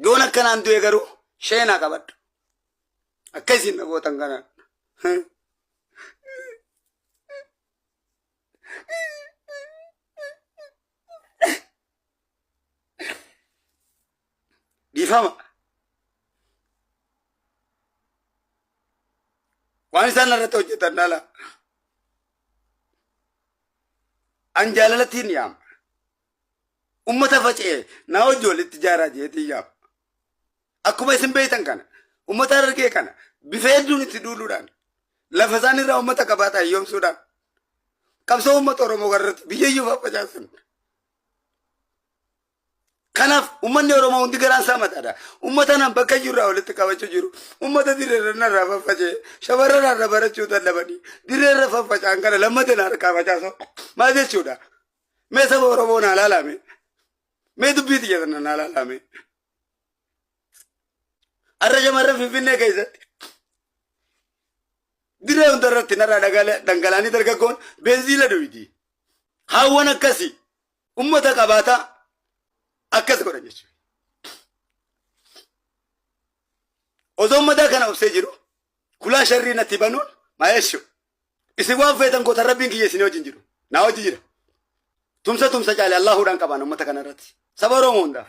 Yoon akkanaan du'e garuu sheenaa qabadhu. Akkasiin na gootan kanaan. Dhiifama. Waan isaan irratti hojjetan dhala. An jaalalatiin yaama. Ummata faca'ee na hojii walitti jaaraa jeetii yaama. Akkuma isin beektan kana ummata argee kana bifa hedduun itti duuluudhaan lafa isaan irraa ummata qabaataa hiyyoomsuudhaan qabsoo ummata Oromoo irratti biyyayyuu faffacaasan. Kanaaf ummanni Oromoo hundi garaan isaa mataadha. Ummata nan bakka jirraa walitti qabachuu jiru. Ummata direerra narraa faffacee shamarran irraa barachuu dadhabanii direerra faffacaan kana lammateen harkaa facaasa. Maal jechuudha? Mee saba Oromoo naa laalame? Mee dubbii xiyya sana naa laalame? Arra shamarran Finfinnee keessatti diree hunda irratti narraa dhangalaanii dargaggoon beenziila dhuyiti. Haawwan akkasii ummata qabaataa akkas godhan jechuudha. Osoo ummata kana obsee jiru kulaa sharrii natti banuun maayesho. Isin waan feetan goota rabbiin kiyya isin wajjin jiru. Naa wajji jira. Tumsa caalee Allahuudhaan qabaan ummata kana irratti. Saba Oromoo hundaaf.